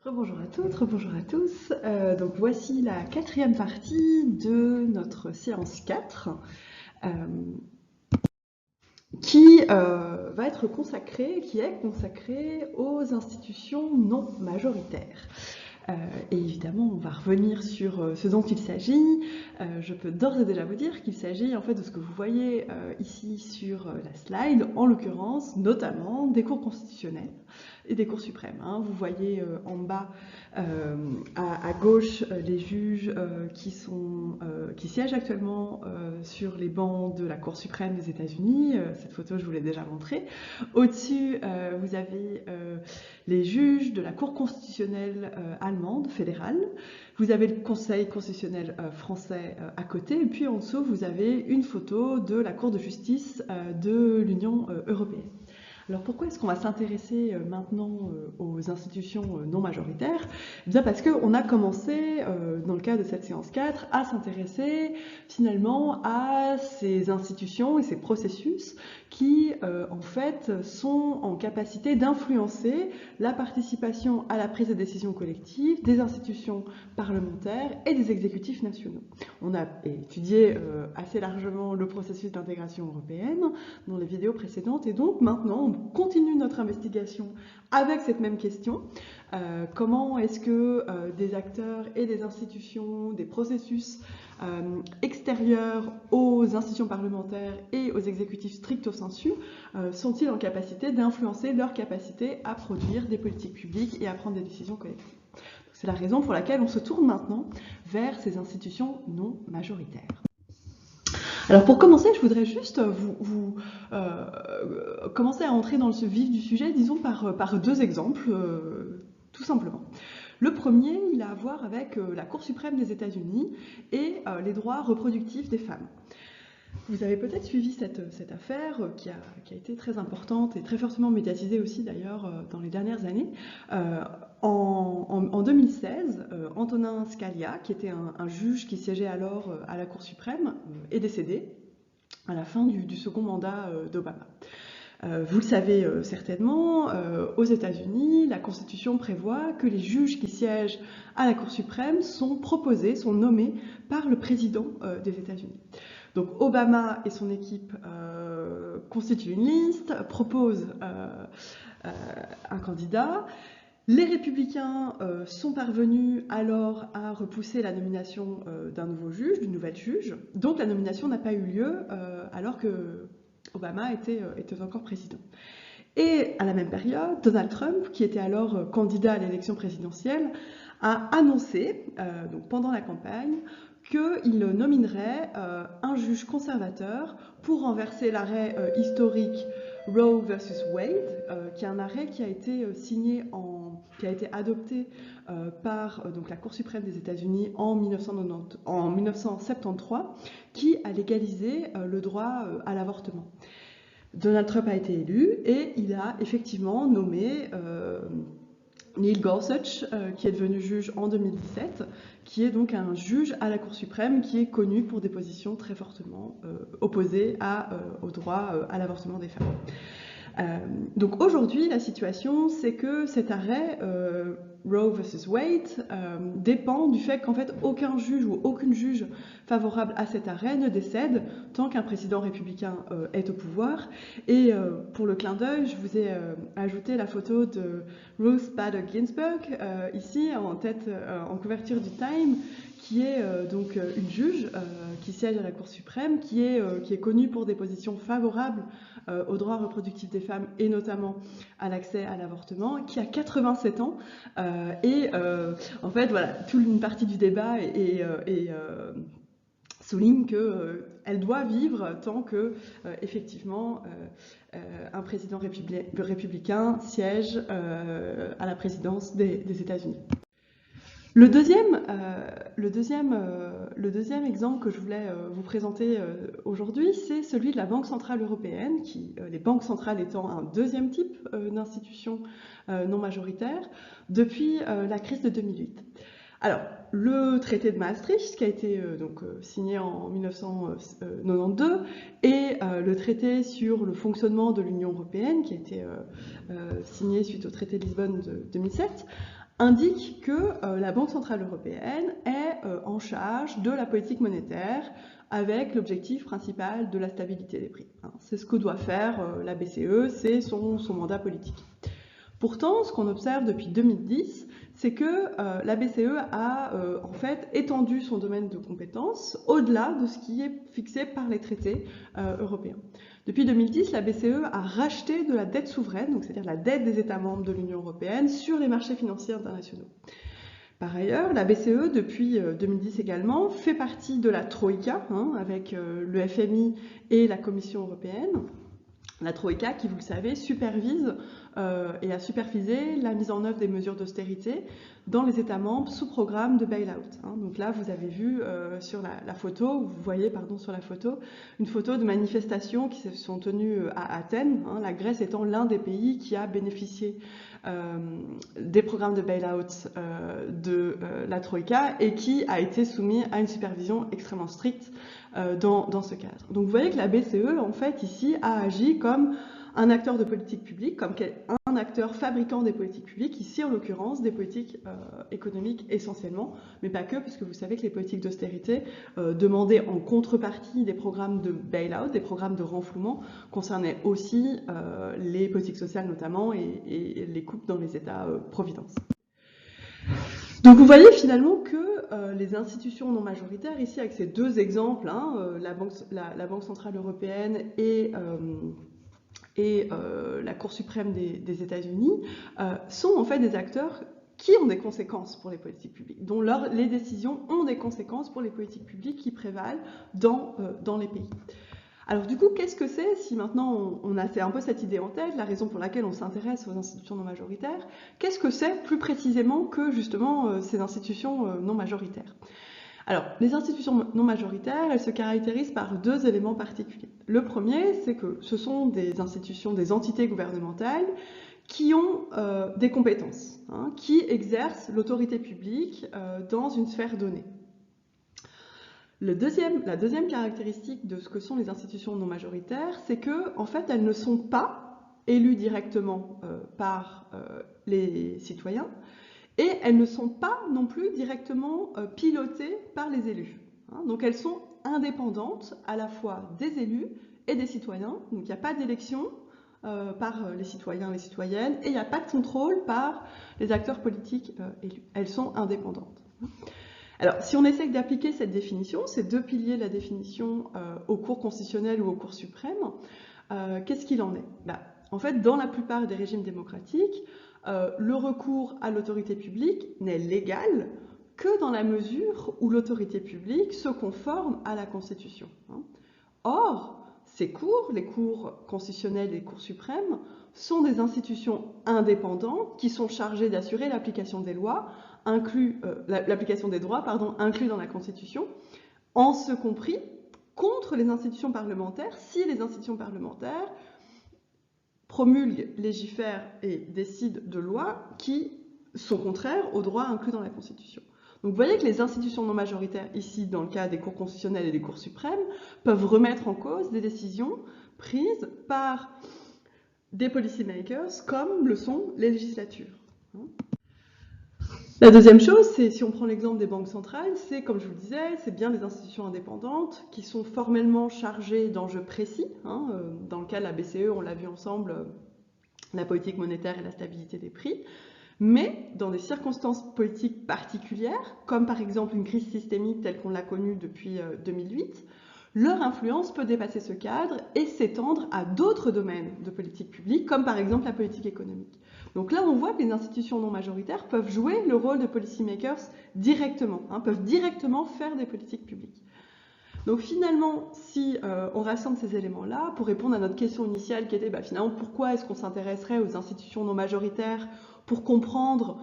Rebonjour à toutes, rebonjour à tous. Donc voici la quatrième partie de notre séance 4 euh, qui est consacrée aux institutions non majoritaires. Et évidemment, on va revenir sur ce dont il s'agit. Je peux d'ores et déjà vous dire qu'il s'agit en fait de ce que vous voyez ici sur la slide, en l'occurrence notamment des cours constitutionnels et des cours suprêmes. Vous voyez en bas à gauche les juges qui siègent actuellement sur les bancs de la Cour suprême des États-Unis. Cette photo, je vous l'ai déjà montrée. Au-dessus, vous avez les juges de la Cour constitutionnelle allemande, fédérale. Vous avez le Conseil constitutionnel français à côté. Et puis en dessous, vous avez une photo de la Cour de justice de l'Union européenne. Alors pourquoi est-ce qu'on va s'intéresser maintenant aux institutions non majoritaires? Eh bien parce qu'on a commencé, dans le cadre de cette séance 4, à s'intéresser finalement à ces institutions et ces processus qui, en fait, sont en capacité d'influencer la participation à la prise de décision collective des institutions parlementaires et des exécutifs nationaux. On a étudié assez largement le processus d'intégration européenne dans les vidéos précédentes et donc maintenant on continue notre investigation avec cette même question. Comment est-ce que des acteurs et des institutions, des processus extérieurs aux institutions parlementaires et aux exécutifs stricto sensu sont-ils en capacité d'influencer leur capacité à produire des politiques publiques et à prendre des décisions collectives? C'est la raison pour laquelle on se tourne maintenant vers ces institutions non majoritaires. Alors pour commencer, je voudrais juste commencer à entrer dans le vif du sujet, disons par deux exemples, tout simplement. Le premier, il a à voir avec la Cour suprême des États-Unis et les droits reproductifs des femmes. Vous avez peut-être suivi cette affaire qui a été très importante et très fortement médiatisée aussi d'ailleurs dans les dernières années. En 2016, Antonin Scalia, qui était un juge qui siégeait alors à la Cour suprême, est décédé à la fin du second mandat d'Obama. Vous le savez certainement, aux États-Unis, la Constitution prévoit que les juges qui siègent à la Cour suprême sont nommés par le président des États-Unis. Donc Obama et son équipe constituent une liste, proposent un candidat. Les républicains sont parvenus alors à repousser la nomination d'un nouveau juge, d'une nouvelle juge. Donc la nomination n'a pas eu lieu alors que Obama était encore président. Et à la même période, Donald Trump, qui était alors candidat à l'élection présidentielle, a annoncé, donc pendant la campagne, qu'il nominerait un juge conservateur pour renverser l'arrêt historique Roe versus Wade, qui est un arrêt qui a été qui a été adopté par donc, la Cour suprême des États-Unis en 1973, qui a légalisé le droit à l'avortement. Donald Trump a été élu et il a effectivement nommé Neil Gorsuch, qui est devenu juge en 2017, qui est donc un juge à la Cour suprême qui est connu pour des positions très fortement opposées au droit à l'avortement des femmes. Donc aujourd'hui, la situation, c'est que cet arrêt, Roe versus Wade, dépend du fait qu'en fait aucun juge ou aucune juge favorable à cet arrêt ne décède tant qu'un président républicain est au pouvoir. Et pour le clin d'œil, je vous ai ajouté la photo de Ruth Bader Ginsburg, ici en tête, en couverture du Time, qui est donc une juge qui siège à la Cour suprême, qui est connue pour des positions favorables aux droits reproductifs des femmes et notamment à l'accès à l'avortement, qui a 87 ans et en fait voilà, toute une partie du débat souligne qu'elle doit vivre tant que effectivement un président républicain siège à la présidence des États-Unis. Le deuxième exemple que je voulais vous présenter aujourd'hui, c'est celui de la Banque centrale européenne, les banques centrales étant un deuxième type d'institution non majoritaire, depuis la crise de 2008. Alors, le traité de Maastricht, qui a été signé en 1992, et le traité sur le fonctionnement de l'Union européenne, qui a été signé suite au traité de Lisbonne de 2007, indique que la Banque centrale européenne est en charge de la politique monétaire avec l'objectif principal de la stabilité des prix. C'est ce que doit faire la BCE, c'est son mandat politique. Pourtant, ce qu'on observe depuis 2010, c'est que la BCE a en fait étendu son domaine de compétences au-delà de ce qui est fixé par les traités européens. Depuis 2010, la BCE a racheté de la dette souveraine, donc c'est-à-dire la dette des États membres de l'Union européenne, sur les marchés financiers internationaux. Par ailleurs, la BCE, depuis 2010 également, fait partie de la Troïka, avec le FMI et la Commission européenne. La Troïka, qui, vous le savez, supervise et a supervisé la mise en œuvre des mesures d'austérité dans les États membres sous programme de bail-out. Donc là, vous avez vu sur la photo, vous voyez sur la photo, une photo de manifestations qui se sont tenues à Athènes, la Grèce étant l'un des pays qui a bénéficié des programmes de bail-out de la Troïka et qui a été soumis à une supervision extrêmement stricte dans ce cadre. Donc vous voyez que la BCE, en fait, ici, a agi comme un acteur de politique publique, comme un acteur fabricant des politiques publiques, ici en l'occurrence des politiques économiques essentiellement, mais pas que, puisque vous savez que les politiques d'austérité demandaient en contrepartie des programmes de bail-out, des programmes de renflouement, concernaient aussi les politiques sociales notamment et les coupes dans les États-providence. Donc vous voyez finalement que les institutions non majoritaires, ici avec ces deux exemples, la Banque centrale européenne et la Cour suprême des États-Unis, sont en fait des acteurs qui ont des conséquences pour les politiques publiques, dont les décisions ont des conséquences pour les politiques publiques qui prévalent dans les pays. Alors du coup, qu'est-ce que c'est, si maintenant on a un peu cette idée en tête, la raison pour laquelle on s'intéresse aux institutions non majoritaires, qu'est-ce que c'est plus précisément que justement ces institutions non majoritaires? Alors, les institutions non majoritaires, elles se caractérisent par deux éléments particuliers. Le premier, c'est que ce sont des institutions, des entités gouvernementales qui ont des compétences, qui exercent l'autorité publique dans une sphère donnée. La deuxième caractéristique de ce que sont les institutions non majoritaires, c'est que, en fait, elles ne sont pas élues directement par les citoyens, et elles ne sont pas non plus directement pilotées par les élus. Donc elles sont indépendantes à la fois des élus et des citoyens. Donc il n'y a pas d'élection par les citoyens et les citoyennes, et il n'y a pas de contrôle par les acteurs politiques élus. Elles sont indépendantes. Alors, si on essaie d'appliquer cette définition, ces deux piliers de la définition aux cours constitutionnels ou aux cours suprêmes, qu'est-ce qu'il en est? En fait, dans la plupart des régimes démocratiques, le recours à l'autorité publique n'est légal que dans la mesure où l'autorité publique se conforme à la Constitution. Or, ces cours, les cours constitutionnels et les cours suprêmes, sont des institutions indépendantes qui sont chargées d'assurer l'application des lois, l'application des droits, inclus dans la Constitution, en ce compris contre les institutions parlementaires, si les institutions parlementaires promulguent, légifèrent et décident de lois qui sont contraires aux droits inclus dans la Constitution. Donc vous voyez que les institutions non majoritaires, ici dans le cas des cours constitutionnels et des cours suprêmes, peuvent remettre en cause des décisions prises par des policymakers comme le sont les législatures. La deuxième chose, c'est, si on prend l'exemple des banques centrales, c'est, comme je vous le disais, c'est bien des institutions indépendantes qui sont formellement chargées d'enjeux précis. Dans le cas de la BCE, on l'a vu ensemble, la politique monétaire et la stabilité des prix. Mais dans des circonstances politiques particulières, comme par exemple une crise systémique telle qu'on l'a connue depuis 2008, leur influence peut dépasser ce cadre et s'étendre à d'autres domaines de politique publique, comme par exemple la politique économique. Donc là, on voit que les institutions non majoritaires peuvent jouer le rôle de policymakers directement, peuvent directement faire des politiques publiques. Donc finalement, si on rassemble ces éléments-là, pour répondre à notre question initiale qui était finalement pourquoi est-ce qu'on s'intéresserait aux institutions non majoritaires pour comprendre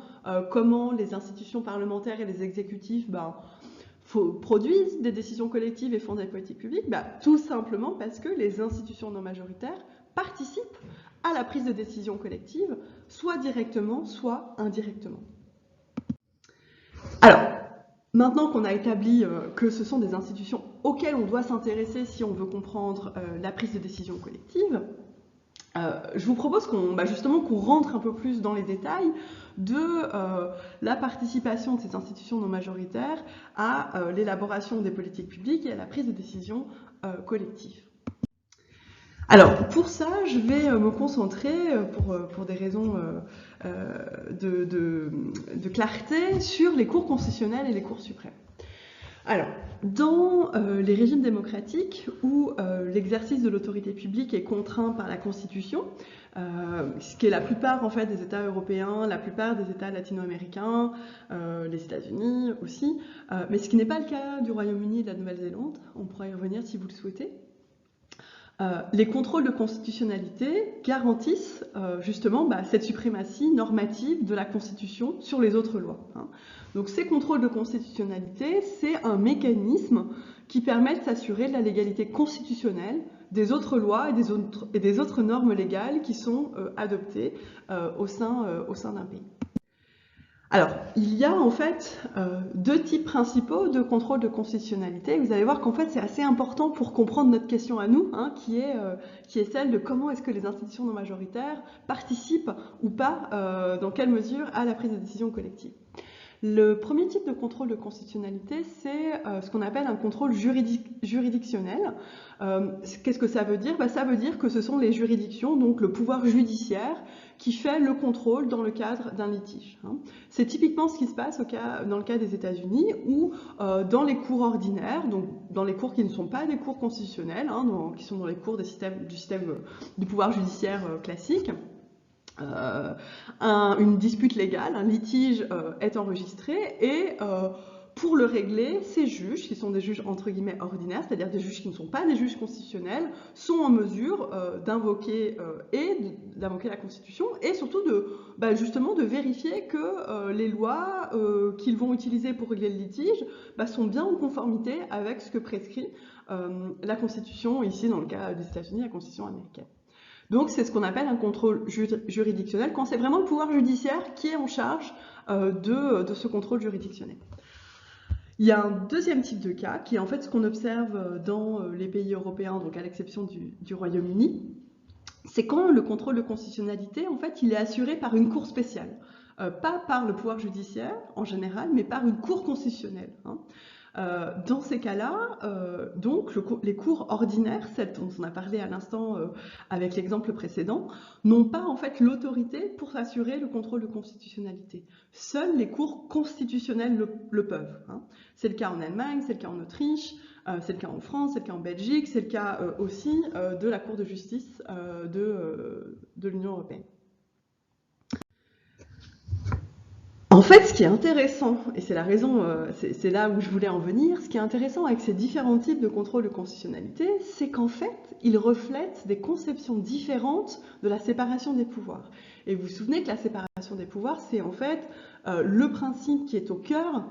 comment les institutions parlementaires et les exécutifs produisent des décisions collectives et font des politiques publiques, tout simplement parce que les institutions non majoritaires participent à la prise de décision collective, soit directement, soit indirectement. Alors, maintenant qu'on a établi que ce sont des institutions auxquelles on doit s'intéresser si on veut comprendre la prise de décision collective, Je vous propose justement qu'on rentre un peu plus dans les détails de la participation de ces institutions non majoritaires à l'élaboration des politiques publiques et à la prise de décision collective. Alors, pour ça, je vais me concentrer, pour des raisons de clarté, sur les cours constitutionnelles et les cours suprêmes. Alors, dans les régimes démocratiques où l'exercice de l'autorité publique est contraint par la Constitution, ce qui est la plupart en fait des États européens, la plupart des États latino-américains, les États-Unis aussi, mais ce qui n'est pas le cas du Royaume-Uni et de la Nouvelle-Zélande, on pourra y revenir si vous le souhaitez. Les contrôles de constitutionnalité garantissent justement cette suprématie normative de la Constitution sur les autres lois. Donc ces contrôles de constitutionnalité, c'est un mécanisme qui permet de s'assurer de la légalité constitutionnelle des autres lois et des autres normes légales qui sont adoptées au sein d'un pays. Alors, il y a en fait deux types principaux de contrôle de constitutionnalité. Vous allez voir qu'en fait c'est assez important pour comprendre notre question à nous, qui est celle de comment est-ce que les institutions non majoritaires participent ou pas, dans quelle mesure, à la prise de décision collective. Le premier type de contrôle de constitutionnalité, c'est ce qu'on appelle un contrôle juridictionnel. Qu'est-ce que ça veut dire? Ça veut dire que ce sont les juridictions, donc le pouvoir judiciaire, qui fait le contrôle dans le cadre d'un litige. C'est typiquement ce qui se passe dans le cas des États-Unis, où dans les cours ordinaires, donc dans les cours qui ne sont pas des cours constitutionnels, qui sont dans les cours du système du pouvoir judiciaire classique, une dispute légale, un litige est enregistré et pour le régler, ces juges, qui sont des juges entre guillemets ordinaires, c'est-à-dire des juges qui ne sont pas des juges constitutionnels, sont en mesure d'invoquer la Constitution et surtout justement de vérifier que les lois qu'ils vont utiliser pour régler le litige sont bien en conformité avec ce que prescrit la Constitution, ici dans le cas des États-Unis, la Constitution américaine. Donc c'est ce qu'on appelle un contrôle juridictionnel, quand c'est vraiment le pouvoir judiciaire qui est en charge de ce contrôle juridictionnel. Il y a un deuxième type de cas, qui est en fait ce qu'on observe dans les pays européens, donc à l'exception du Royaume-Uni, c'est quand le contrôle de constitutionnalité, en fait, il est assuré par une cour spéciale. Pas par le pouvoir judiciaire en général, mais par une cour constitutionnelle. Dans ces cas-là, donc les cours ordinaires, celles dont on a parlé à l'instant avec l'exemple précédent, n'ont pas en fait l'autorité pour assurer le contrôle de constitutionnalité. Seules les cours constitutionnelles le peuvent. C'est le cas en Allemagne, c'est le cas en Autriche, c'est le cas en France, c'est le cas en Belgique, c'est le cas aussi de la Cour de justice de l'Union européenne. En fait, ce qui est intéressant, et c'est la raison, c'est là où je voulais en venir, ce qui est intéressant avec ces différents types de contrôle de constitutionnalité, c'est qu'en fait, ils reflètent des conceptions différentes de la séparation des pouvoirs. Et vous vous souvenez que la séparation des pouvoirs, c'est en fait le principe qui est au cœur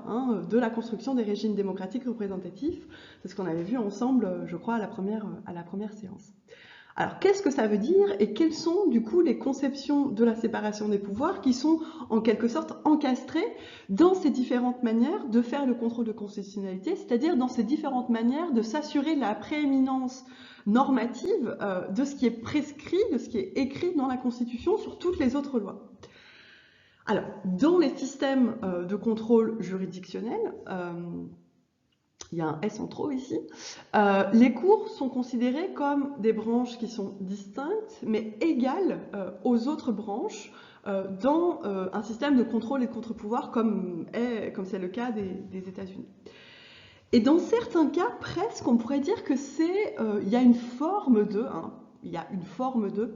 de la construction des régimes démocratiques représentatifs. C'est ce qu'on avait vu ensemble, je crois, à la première séance. Alors, qu'est-ce que ça veut dire et quelles sont du coup les conceptions de la séparation des pouvoirs qui sont en quelque sorte encastrées dans ces différentes manières de faire le contrôle de constitutionnalité, c'est-à-dire dans ces différentes manières de s'assurer la prééminence normative de ce qui est prescrit, de ce qui est écrit dans la Constitution sur toutes les autres lois. Alors, dans les systèmes de contrôle juridictionnel, il y a un S en trop ici. Les cours sont considérées comme des branches qui sont distinctes, mais égales aux autres branches dans un système de contrôle et de contre-pouvoir comme c'est le cas des États-Unis. Et dans certains cas, presque, on pourrait dire que il y a une forme de, il y a une forme de,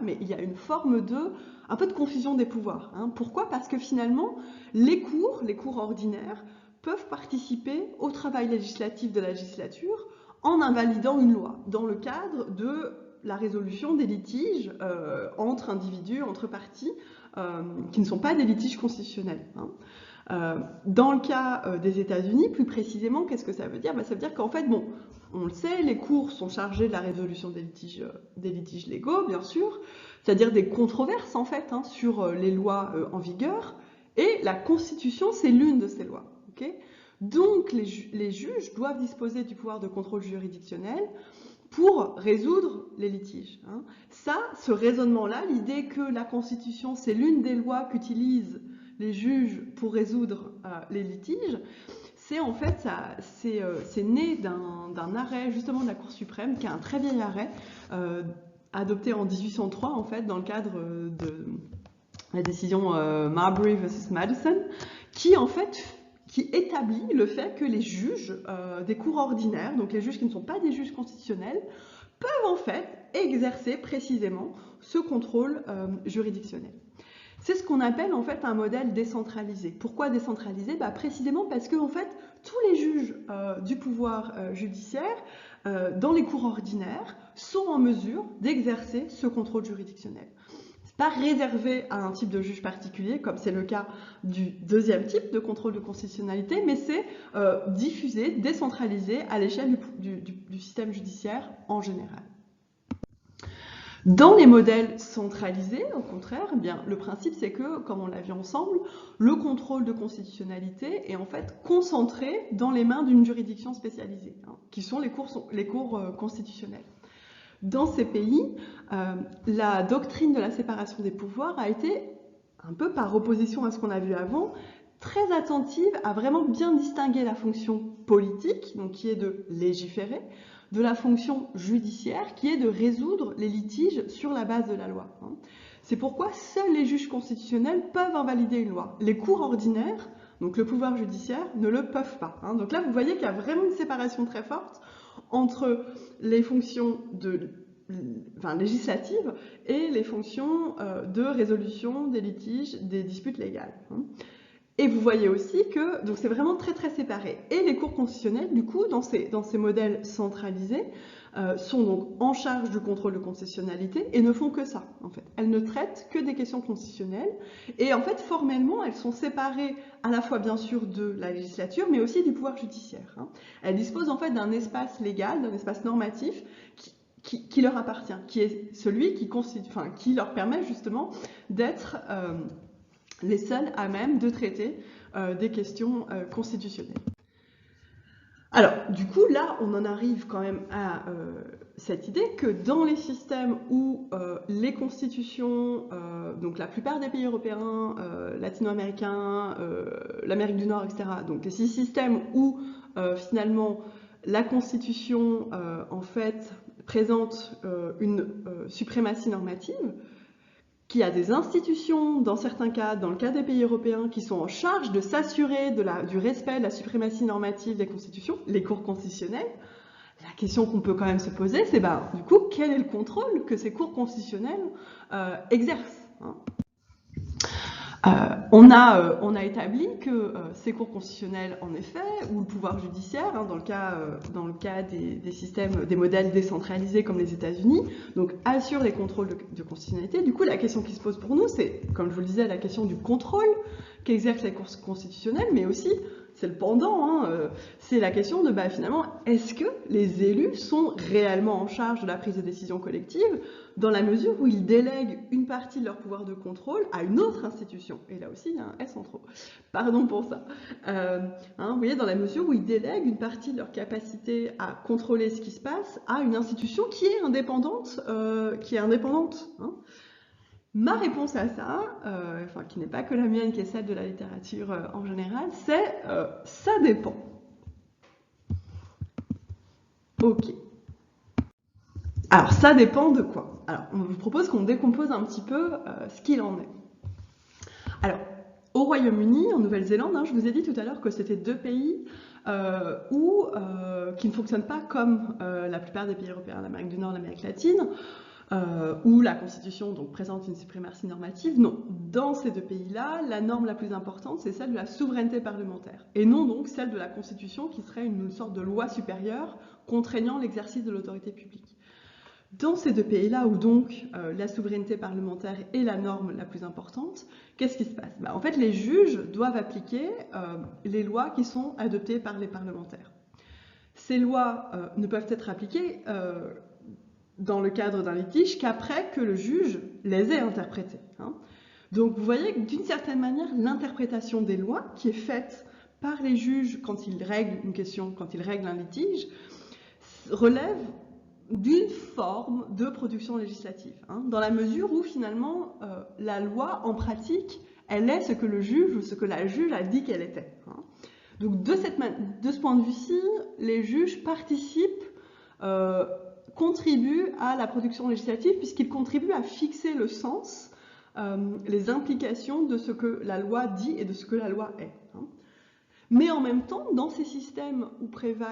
mais il y a une forme de, un peu de confusion des pouvoirs. Pourquoi? Parce que finalement, les cours ordinaires, peuvent participer au travail législatif de la législature en invalidant une loi, dans le cadre de la résolution des litiges entre individus, entre parties, qui ne sont pas des litiges constitutionnels. Dans le cas des États-Unis, plus précisément, qu'est-ce que ça veut dire? Ça veut dire qu'en fait, on le sait, les cours sont chargés de la résolution des litiges légaux, bien sûr, c'est-à-dire des controverses, en fait, sur les lois en vigueur, et la Constitution, c'est l'une de ces lois. Donc, les juges doivent disposer du pouvoir de contrôle juridictionnel pour résoudre les litiges. Hein. Ça, ce raisonnement-là, l'idée que la Constitution, c'est l'une des lois qu'utilisent les juges pour résoudre les litiges, c'est en fait, c'est né d'un arrêt justement de la Cour suprême, qui est un très vieil arrêt, adopté en 1803 en fait, dans le cadre de la décision Marbury versus Madison, qui en fait établit le fait que les juges des cours ordinaires, donc les juges qui ne sont pas des juges constitutionnels, peuvent en fait exercer précisément ce contrôle juridictionnel. C'est ce qu'on appelle en fait un modèle décentralisé. Pourquoi décentralisé? Précisément parce que en fait, tous les juges du pouvoir judiciaire dans les cours ordinaires sont en mesure d'exercer ce contrôle juridictionnel. Ce n'est pas réservé à un type de juge particulier, comme c'est le cas du deuxième type de contrôle de constitutionnalité, mais c'est diffusé, décentralisé à l'échelle du système judiciaire en général. Dans les modèles centralisés, au contraire, eh bien, le principe c'est que, comme on l'a vu ensemble, le contrôle de constitutionnalité est en fait concentré dans les mains d'une juridiction spécialisée, hein, qui sont les cours constitutionnels. Dans ces pays, la doctrine de la séparation des pouvoirs a été, un peu par opposition à ce qu'on a vu avant, très attentive à vraiment bien distinguer la fonction politique, donc qui est de légiférer, de la fonction judiciaire, qui est de résoudre les litiges sur la base de la loi. C'est pourquoi seuls les juges constitutionnels peuvent invalider une loi. Les cours ordinaires, donc le pouvoir judiciaire, ne le peuvent pas. Donc là, vous voyez qu'il y a vraiment une séparation très forte entre les fonctions législatives et les fonctions de résolution des litiges, des disputes légales. Et vous voyez aussi que donc c'est vraiment très très séparé. Et les cours constitutionnels, du coup, dans ces modèles centralisés, sont donc en charge du contrôle de constitutionnalité et ne font que ça, en fait. Elles ne traitent que des questions constitutionnelles. Et en fait, formellement, elles sont séparées à la fois, bien sûr, de la législature, mais aussi du pouvoir judiciaire. Elles disposent en fait d'un espace légal, d'un espace normatif qui leur appartient, qui est celui qui leur permet justement d'être les seuls à même de traiter des questions constitutionnelles. Alors, du coup, là, on en arrive quand même à cette idée que dans les systèmes où les constitutions, donc la plupart des pays européens, latino-américains, l'Amérique du Nord, etc., donc les 6 systèmes où finalement la constitution, en fait, présente une suprématie normative, qu'il y a des institutions, dans certains cas, dans le cas des pays européens, qui sont en charge de s'assurer du respect de la suprématie normative des constitutions, les cours constitutionnels. La question qu'on peut quand même se poser, c'est du coup, quel est le contrôle que ces cours constitutionnels exercent, on a établi que ces cours constitutionnels, en effet, ou le pouvoir judiciaire, dans le cas des systèmes, des modèles décentralisés comme les États-Unis, donc assurent les contrôles de constitutionnalité. Du coup, la question qui se pose pour nous, c'est, comme je vous le disais, la question du contrôle qu'exercent les cours constitutionnels, mais aussi, c'est le pendant, c'est la question de, finalement, est-ce que les élus sont réellement en charge de la prise de décision collective, dans la mesure où ils délèguent une partie de leur pouvoir de contrôle à une autre institution. Et là aussi, il y a un S en trop. Pardon pour ça. Vous voyez, dans la mesure où ils délèguent une partie de leur capacité à contrôler ce qui se passe à une institution qui est indépendante. Ma réponse à ça, qui n'est pas que la mienne, qui est celle de la littérature en général, c'est ça dépend. Ok. Alors, ça dépend de quoi? Alors, on vous propose qu'on décompose un petit peu ce qu'il en est. Alors, au Royaume-Uni, en Nouvelle-Zélande, je vous ai dit tout à l'heure que c'était 2 pays qui ne fonctionnent pas comme la plupart des pays européens, l'Amérique du Nord, l'Amérique latine, où la Constitution donc, présente une suprématie normative. Non, dans ces 2 pays-là, la norme la plus importante, c'est celle de la souveraineté parlementaire, et non donc celle de la Constitution, qui serait une sorte de loi supérieure contraignant l'exercice de l'autorité publique. Dans ces 2 pays-là, où donc la souveraineté parlementaire est la norme la plus importante, qu'est-ce qui se passe? En fait, les juges doivent appliquer les lois qui sont adoptées par les parlementaires. Ces lois ne peuvent être appliquées dans le cadre d'un litige qu'après que le juge les ait interprétées. Donc vous voyez que d'une certaine manière, l'interprétation des lois qui est faite par les juges quand ils règlent une question, quand ils règlent un litige, relève d'une forme de production législative, hein, dans la mesure où finalement la loi en pratique, elle est ce que le juge ou ce que la juge a dit qu'elle était. Hein. Donc de ce point de vue-ci, les juges participent, contribuent à la production législative puisqu'ils contribuent à fixer le sens, les implications de ce que la loi dit et de ce que la loi est. Hein. Mais en même temps, dans ces systèmes où prévaut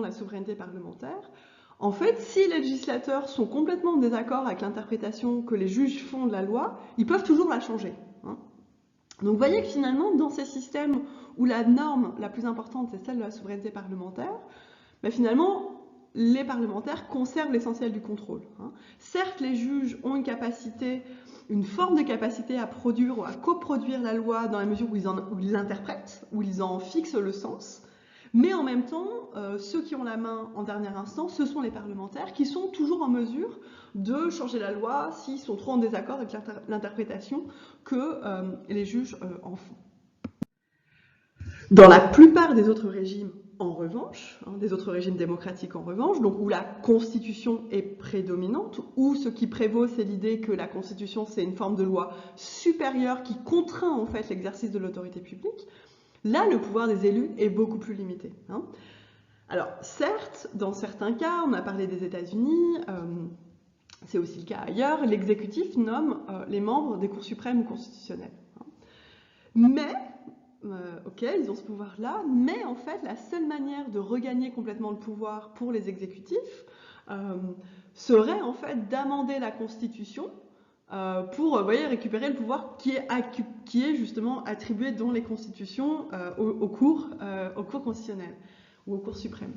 la souveraineté parlementaire, en fait, si les législateurs sont complètement en désaccord avec l'interprétation que les juges font de la loi, ils peuvent toujours la changer. Hein. Donc vous voyez que finalement, dans ces systèmes où la norme la plus importante, c'est celle de la souveraineté parlementaire, ben finalement, les parlementaires conservent l'essentiel du contrôle. Hein. Certes, les juges ont une forme de capacité à produire ou à coproduire la loi dans la mesure où ils l'interprètent, où ils en fixent le sens, mais en même temps, ceux qui ont la main en dernière instance, ce sont les parlementaires qui sont toujours en mesure de changer la loi s'ils sont trop en désaccord avec l'interprétation que les juges en font. Dans la plupart des autres régimes, en revanche, hein, des autres régimes démocratiques en revanche, donc où la Constitution est prédominante, où ce qui prévaut, c'est l'idée que la Constitution, c'est une forme de loi supérieure qui contraint en fait l'exercice de l'autorité publique, là, le pouvoir des élus est beaucoup plus limité. Hein. Alors, certes, dans certains cas, on a parlé des États-Unis, c'est aussi le cas ailleurs, l'exécutif nomme les membres des cours suprêmes ou constitutionnelles. Hein. Mais ok, ils ont ce pouvoir-là, mais en fait, la seule manière de regagner complètement le pouvoir pour les exécutifs serait en fait d'amender la Constitution pour récupérer le pouvoir qui est justement attribué dans les constitutions aux cours constitutionnels ou aux cours suprêmes.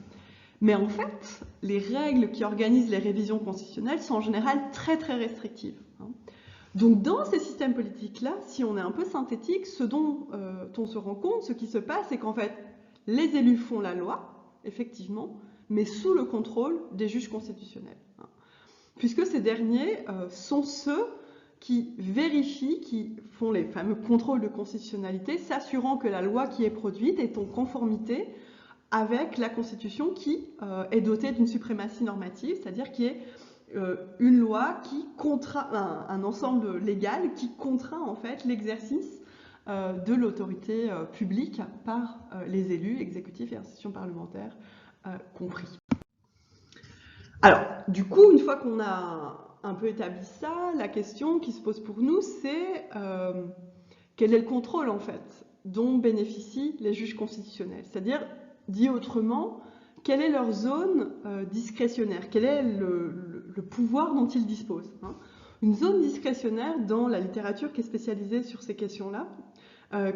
Mais en fait, les règles qui organisent les révisions constitutionnelles sont en général très très restrictives. Hein. Donc dans ces systèmes politiques-là, si on est un peu synthétique, ce dont on se rend compte, ce qui se passe, c'est qu'en fait, les élus font la loi, effectivement, mais sous le contrôle des juges constitutionnels. Hein. Puisque ces derniers sont ceux qui vérifient, qui font les fameux contrôles de constitutionnalité, s'assurant que la loi qui est produite est en conformité avec la Constitution qui est dotée d'une suprématie normative, c'est-à-dire qui est une loi qui contraint, un ensemble légal qui contraint en fait l'exercice de l'autorité publique par les élus, exécutifs et institutions parlementaires compris. Alors, du coup, une fois qu'on a un peu établi ça, la question qui se pose pour nous, c'est quel est le contrôle en fait dont bénéficient les juges constitutionnels, c'est-à-dire, dit autrement, quelle est leur zone discrétionnaire, quel est le pouvoir dont ils disposent. Hein. Une zone discrétionnaire dans la littérature qui est spécialisée sur ces questions-là,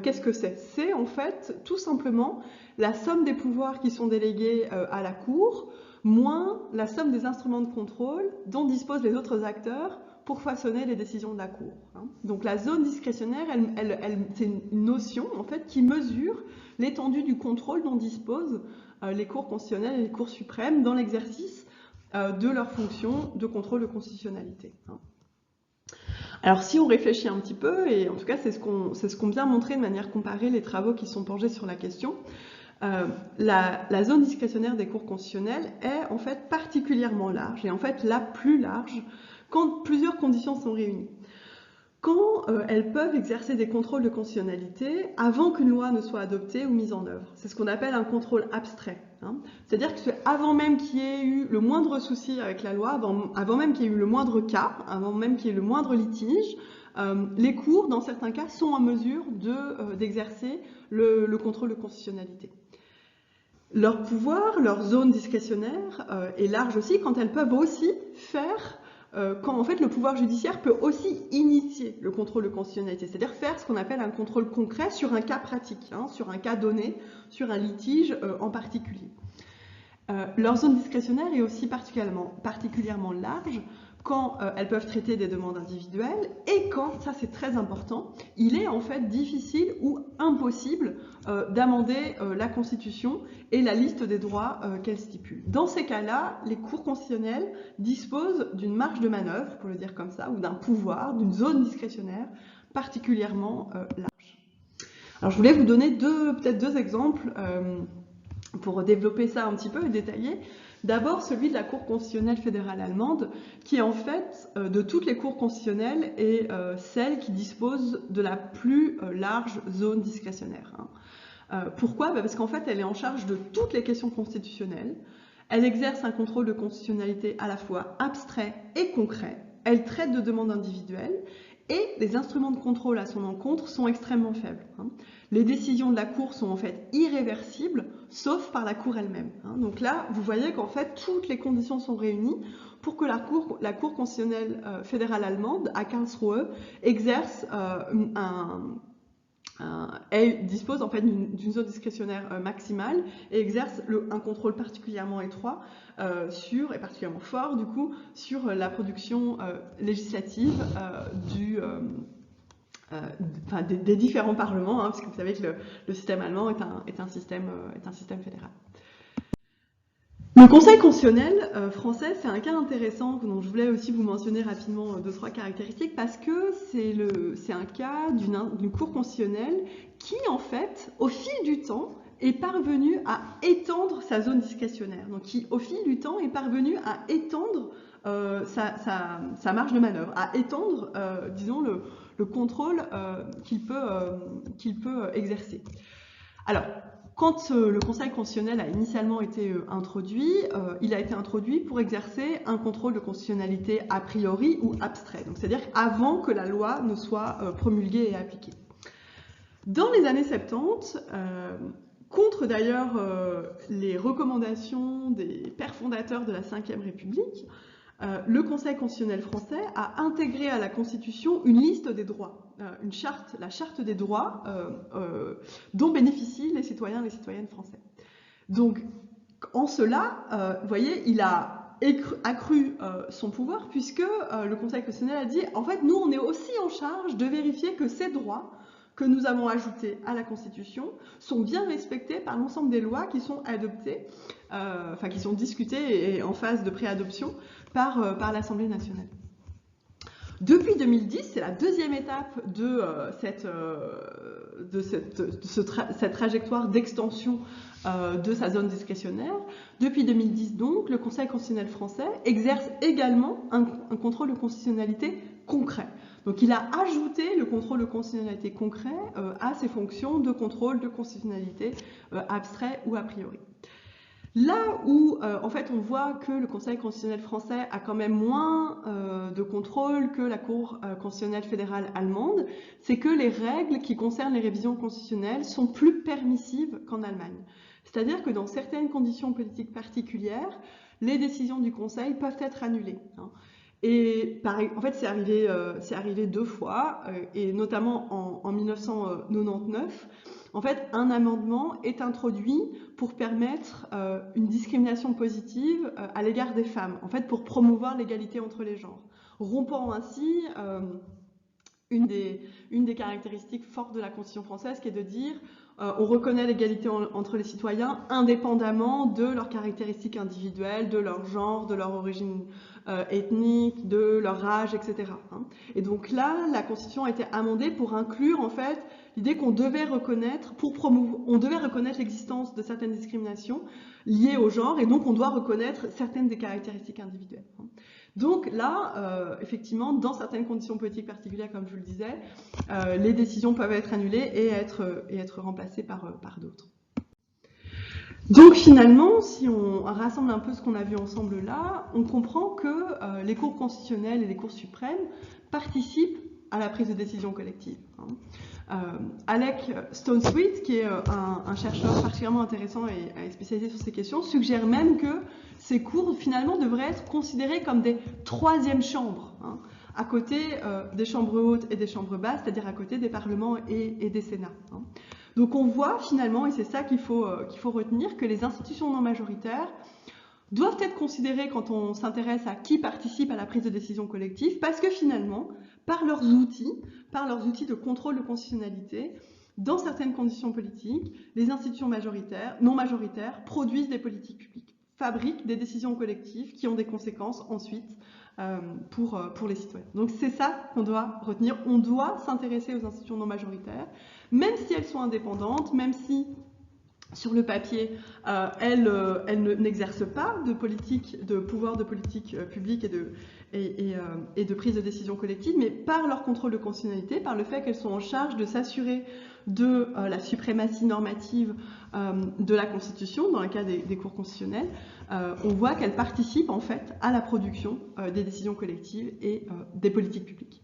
qu'est-ce que c'est? C'est en fait tout simplement la somme des pouvoirs qui sont délégués à la Cour, moins la somme des instruments de contrôle dont disposent les autres acteurs pour façonner les décisions de la Cour. Hein. Donc la zone discrétionnaire, c'est une notion en fait qui mesure l'étendue du contrôle dont disposent les cours constitutionnelles et les cours suprêmes dans l'exercice de leur fonction de contrôle de constitutionnalité. Hein. Alors si on réfléchit un petit peu, et en tout cas c'est ce qu'ont bien montré de manière comparée les travaux qui sont penchés sur la question, la zone discrétionnaire des cours constitutionnels est en fait particulièrement large, et en fait la plus large quand plusieurs conditions sont réunies. Quand elles peuvent exercer des contrôles de constitutionnalité avant qu'une loi ne soit adoptée ou mise en œuvre. C'est ce qu'on appelle un contrôle abstrait. Hein. C'est-à-dire que c'est avant même qu'il y ait eu le moindre souci avec la loi, avant même qu'il y ait eu le moindre cas, avant même qu'il y ait eu le moindre litige, les cours, dans certains cas, sont en mesure d'exercer le contrôle de constitutionnalité. Leur pouvoir, leur zone discrétionnaire est large aussi quand elles peuvent aussi faire quand en fait le pouvoir judiciaire peut aussi initier le contrôle de constitutionnalité, c'est-à-dire faire ce qu'on appelle un contrôle concret sur un cas pratique, hein, sur un cas donné, sur un litige en particulier. Leur zone discrétionnaire est aussi particulièrement large quand elles peuvent traiter des demandes individuelles et quand, ça c'est très important, il est en fait difficile ou impossible d'amender la Constitution et la liste des droits qu'elle stipule. Dans ces cas-là, les cours constitutionnels disposent d'une marge de manœuvre, pour le dire comme ça, ou d'un pouvoir, d'une zone discrétionnaire particulièrement large. Alors je voulais vous donner peut-être deux exemples pour développer ça un petit peu et détailler. D'abord, celui de la Cour constitutionnelle fédérale allemande, qui est en fait, de toutes les cours constitutionnelles, est celle qui dispose de la plus large zone discrétionnaire. Pourquoi? Parce qu'en fait, elle est en charge de toutes les questions constitutionnelles. Elle exerce un contrôle de constitutionnalité à la fois abstrait et concret. Elle traite de demandes individuelles et les instruments de contrôle à son encontre sont extrêmement faibles. Les décisions de la Cour sont en fait irréversibles, sauf par la Cour elle-même. Donc là, vous voyez qu'en fait, toutes les conditions sont réunies pour que la Cour constitutionnelle fédérale allemande, à Karlsruhe, exerce elle dispose en fait d'une zone discrétionnaire maximale et exerce un contrôle particulièrement étroit et particulièrement fort du coup sur la production législative des différents parlements, parce que vous savez que le système allemand est un système fédéral. Le Conseil constitutionnel français, c'est un cas intéressant dont je voulais aussi vous mentionner rapidement 2-3 caractéristiques parce que c'est un cas d'une Cour constitutionnelle qui, en fait, au fil du temps, est parvenue à étendre sa zone discrétionnaire. Donc, qui, au fil du temps, est parvenue à étendre sa marge de manœuvre, à étendre, disons, le contrôle qu'il peut exercer. Alors, quand le Conseil constitutionnel a initialement été introduit, il a été introduit pour exercer un contrôle de constitutionnalité a priori ou abstrait, donc c'est-à-dire avant que la loi ne soit promulguée et appliquée. Dans les années 70, contre d'ailleurs les recommandations des pères fondateurs de la Ve République, le Conseil constitutionnel français a intégré à la Constitution une liste des droits, une charte, la charte des droits dont bénéficient les citoyens et les citoyennes français. Donc, en cela, vous voyez, il a accru son pouvoir puisque le Conseil constitutionnel a dit, en fait, nous, on est aussi en charge de vérifier que ces droits que nous avons ajoutés à la Constitution sont bien respectés par l'ensemble des lois qui sont adoptées, qui sont discutées et en phase de préadoption par l'Assemblée nationale. Depuis 2010, c'est la deuxième étape de cette trajectoire d'extension de sa zone discrétionnaire. Depuis 2010, donc, le Conseil constitutionnel français exerce également un contrôle de constitutionnalité concret. Donc il a ajouté le contrôle de constitutionnalité concret à ses fonctions de contrôle de constitutionnalité abstrait ou a priori. Là où, en fait, on voit que le Conseil constitutionnel français a quand même moins de contrôle que la Cour constitutionnelle fédérale allemande, c'est que les règles qui concernent les révisions constitutionnelles sont plus permissives qu'en Allemagne. C'est-à-dire que dans certaines conditions politiques particulières, les décisions du Conseil peuvent être annulées. Et en fait, c'est arrivé 2 fois, et notamment en 1999. En fait, un amendement est introduit pour permettre une discrimination positive à l'égard des femmes, en fait, pour promouvoir l'égalité entre les genres, rompant ainsi une des caractéristiques fortes de la Constitution française, qui est de dire on reconnaît l'égalité entre les citoyens indépendamment de leurs caractéristiques individuelles, de leur genre, de leur origine ethnique, de leur âge, etc. Et donc là, la Constitution a été amendée pour inclure en fait l'idée qu'on devait reconnaître, on devait reconnaître l'existence de certaines discriminations liées au genre, et donc on doit reconnaître certaines des caractéristiques individuelles. Donc là, effectivement, dans certaines conditions politiques particulières, comme je vous le disais, les décisions peuvent être annulées et être remplacées par d'autres. Donc finalement, si on rassemble un peu ce qu'on a vu ensemble là, on comprend que les cours constitutionnelles et les cours suprêmes participent à la prise de décision collective. Alec Stone-Sweet, qui est un chercheur particulièrement intéressant et spécialisé sur ces questions, suggère même que ces cours finalement devraient être considérés comme des troisièmes chambres, à côté des chambres hautes et des chambres basses, c'est-à-dire à côté des parlements et des sénats. Donc on voit finalement, et c'est ça qu'il faut retenir, que les institutions non majoritaires doivent être considérées quand on s'intéresse à qui participe à la prise de décision collective, parce que finalement, par leurs outils de contrôle de constitutionnalité, dans certaines conditions politiques, les institutions non majoritaires produisent des politiques publiques, fabriquent des décisions collectives qui ont des conséquences ensuite pour les citoyens. Donc c'est ça qu'on doit retenir. On doit s'intéresser aux institutions non majoritaires, même si elles sont indépendantes, même si sur le papier, elles n'exercent pas de pouvoir de politique publique et de prise de décision collective, mais par leur contrôle de constitutionnalité, par le fait qu'elles sont en charge de s'assurer de la suprématie normative de la Constitution, dans le cas des cours constitutionnels, on voit qu'elles participent en fait à la production des décisions collectives et des politiques publiques.